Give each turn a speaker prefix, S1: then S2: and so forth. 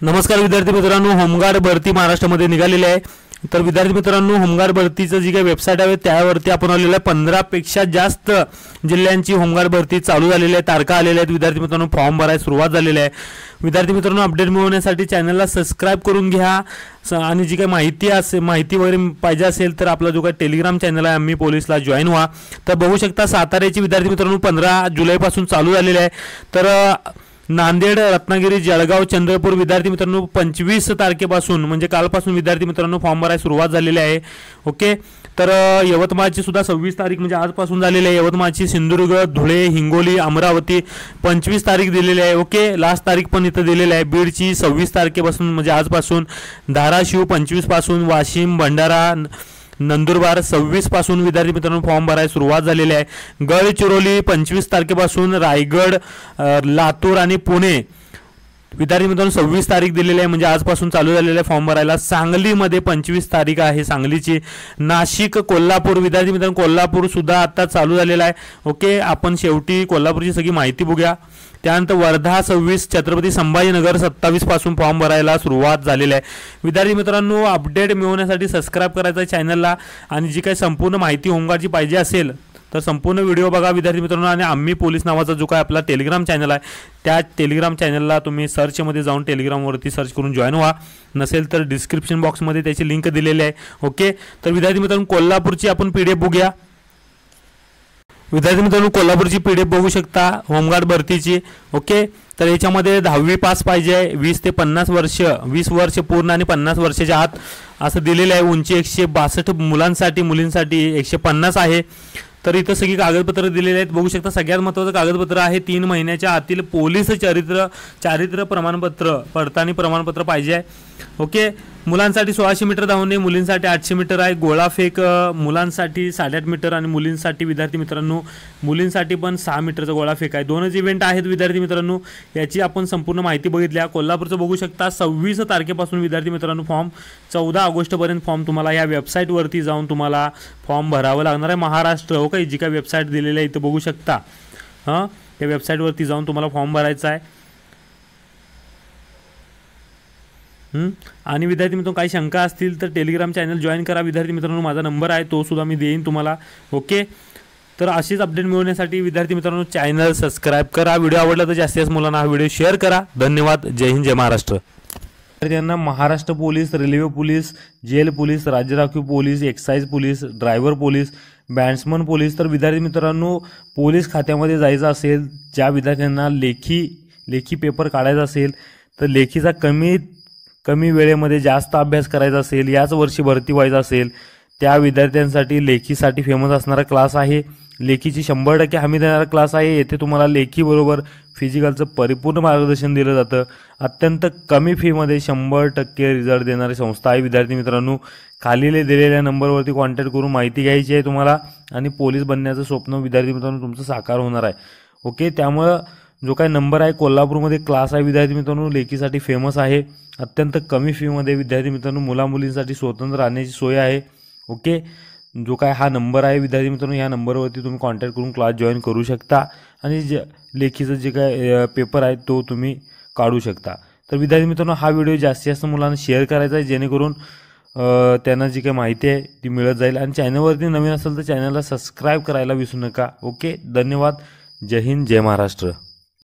S1: नमस्कार विद्यार्थी मित्रांनो, होमगार्ड भरती महाराष्ट्रामध्ये निघालेली आहे। तर विद्यार्थी मित्रांनो, होमगार्ड भरतीचं जी काही वेबसाईट आहे त्यावरती आपण आलेलो आहे 15 पेक्षा जास्त जिल्ह्यांची होमगार्ड भरती चालू झालेली आहे। तारखा आलेल्या आहेत विद्यार्थी मित्रांनो, फॉर्म भरायला सुरुवात झालेली आहे। विद्यार्थी मित्रांनो, अपडेट मिळवण्यासाठी चॅनलला सबस्क्राइब करून घ्या आणि जी काही माहिती वगैरे पाहिजे असेल तर आपला जो काही टेलिग्राम चॅनल आहे आम्ही पोलीसला जॉईन व्हा। तर बघू शकता साताऱ्याची विद्यार्थी मित्रांनो 15 जुलैपासून चालू झालेली आहे। तर नांदेड, रत्नागिरी, जळगाव, चंद्रपूर विद्यार्थी मित्रांनो 25 तारखेपासून म्हणजे कालपासून विद्यार्थी मित्रांनो फॉर्म भरायला सुरुवात झालेली आहे। ओके, तर यवतमाळची सुद्धा 26 तारीख म्हणजे आजपासून झालेली आहे। यवतमाळची, सिंधुदुर्ग, धुळे, हिंगोली, अमरावती 25 तारीख दिलेली आहे। ओके, लास्ट तारीख पण इथं दिलेली आहे। बीडची 26 तारखेपासून म्हणजे आजपासून, धाराशिव 25 पासून, वाशिम, भंडारा, नंदुरबार 26 पासून विद्यार्थी मित्रांनो फॉर्म भरायला सुरुवात झालेली आहे। गडचिरोली 25 तारखेपासून, रायगड, लातूर आणि पुणे विद्यार्थी मित्रांनो 26 तारीख दिलेली आहे म्हणजे आजपासून चालू झालेले फॉर्म भरायला। सांगलीमध्ये 25 तारीख आहे सांगलीची। नाशिक, कोल्हापूर विद्यार्थी मित्रांनो कोल्हापूर सुद्धा आता चालू झालेला आहे। ओके, आपण शेवटी कोल्हापूरची सगळी माहिती बघूया। त्यानंतर वर्धा 26, छत्रपती संभाजीनगर 27 पासून फॉर्म भरायला सुरुवात झालेली आहे। विद्यार्थी मित्रांनो, अपडेट मिळवण्यासाठी सबस्क्राइब करायचं आहे चॅनलला आणि जी काही संपूर्ण माहिती होमगार्डची पाहिजे असेल तर संपूर्ण व्हिडिओ बघा विद्यार्थी मित्रांनो। आणि आम्ही पोलीस नावाचा जो काय आपला टेलिग्राम चॅनल आहे त्या टेलिग्राम चॅनलला तुम्ही सर्चमध्ये जाऊन टेलिग्रामवरती सर्च करून जॉईन व्हा। नसेल तर डिस्क्रिप्शन बॉक्समध्ये त्याची लिंक दिलेली आहे। ओके, तर विद्यार्थी मित्रांनो कोल्हापूरची आपण PDF बघूया। विद्यार्थी मित्रांनो, कोल्हापूरची PDF बघू शकता होमगार्ड भरतीची। ओके, तर याच्यामध्ये 10वी पास पाहिजे, 20 ते 50 वर्ष, 20 वर्ष पूर्ण आणि 50 वर्षाच्या आत असं दिलेलं आहे। उंची 162 मुलांसाठी, मुलींसाठी 150 आहे। तर इथं सगळी कागदपत्र दिलेली आहेत बघू शकता। सगळ्यात महत्त्वाचं कागदपत्र आहे 3 महिन्याच्या आतील पोलीस चारित्र्य प्रमाणपत्र, पडताळणी प्रमाणपत्र पाहिजे आहे। ओके, मुलांसाठी 1600 मीटर धावणे, मुलींसाठी 800 मीटर आहे। गोळाफेक मुलांसाठी 8.5 मीटर आणि मुलींसाठी विद्यार्थी मित्रांनो मुलींसाठी पण 6 मीटरचा गोळाफेक आहे। दोनच इव्हेंट आहेत विद्यार्थी मित्रांनो, याची आपण संपूर्ण माहिती बघितल्या। कोल्हापूरचं बघू शकता 26 तारखेपासून विद्यार्थी मित्रांनो फॉर्म 14 ऑगस्टपर्यंत फॉर्म तुम्हाला या वेबसाईटवरती जाऊन तुम्हाला फॉर्म भरावं लागणार आहे। महाराष्ट्र ओके, जी काय वेबसाईट दिलेली आहे इथं बघू शकता। हां, त्या वेबसाईटवरती जाऊन तुम्हाला फॉर्म भरायचा आहे। आणि विद्यार्थी मित्रांनो काही शंका असतील तर टेलिग्राम चॅनल जॉईन करा विद्यार्थी मित्रांनो। माझा नंबर आहे तो सुद्धा मी देईन तुम्हाला। ओके, तर अशीच अपडेट मिळवण्यासाठी विद्यार्थी मित्रांनो चॅनल सबस्क्राइब करा। व्हिडिओ आवडला तर जास्तीत मुलांना हा व्हिडिओ शेअर करा। धन्यवाद। जय हिंद, जय महाराष्ट्र। विद्यार्थ्यांना Maharashtra police, railway police, jail police, राज्य राखीव police, excise police, driver police, batsman police, तर विद्यार्थी मित्रांनो पोलीस खात्यामध्ये जायचं असेल, ज्या विद्यार्थ्यांना लेखी पेपर काढायचा असेल तर लेखीचा कमी वेळेमध्ये जास्त अभ्यास करायचा असेल, याच वर्षी भरती व्हायचं असेल त्या विद्यार्थ्यांसाठी लेखीसाठी फेमस असणारा क्लास आहे। लेखीची 100% हमी देणारा क्लास आहे। येथे तुम्हाला लेखीबरोबर फिजिकलचं परिपूर्ण मार्गदर्शन दिलं जातं। अत्यंत कमी फीमध्ये 100% रिझल्ट देणारी संस्था आहे विद्यार्थी मित्रांनो। खाली दिलेल्या नंबरवरती कॉन्टॅक्ट करून माहिती घ्यायची आहे तुम्हाला आणि पोलीस बनण्याचं स्वप्न विद्यार्थी मित्रांनो तुमचं साकार होणार आहे। ओके, त्यामुळं जो काही नंबर आहे कोल्हापूरमध्ये क्लास आहे विद्यार्थी मित्रांनो, लेखीसाठी फेमस आहे। अत्यंत कमी फीमध्ये विद्यार्थी मित्रांनो मुलामुलींसाठी स्वतंत्र राहण्याची सोय आहे। ओके, जो काय हा नंबर आहे विद्यार्थी मित्रांनो, या नंबरवरती तुम्ही कॉन्टॅक्ट करून क्लास जॉईन करू शकता आणि लेखीचं जे काय पेपर आहे तो तुम्ही काढू शकता। तर विद्यार्थी मित्रांनो हा व्हिडिओ जास्तीत जास्त मुलांना शेअर करायचा आहे जेणेकरून त्यांना जी काही माहिती आहे ती मिळत जाईल। आणि चॅनलवरती नवीन असेल तर चॅनलला सबस्क्राइब करायला विसरू नका। ओके, धन्यवाद। जय हिंद, जय महाराष्ट्र।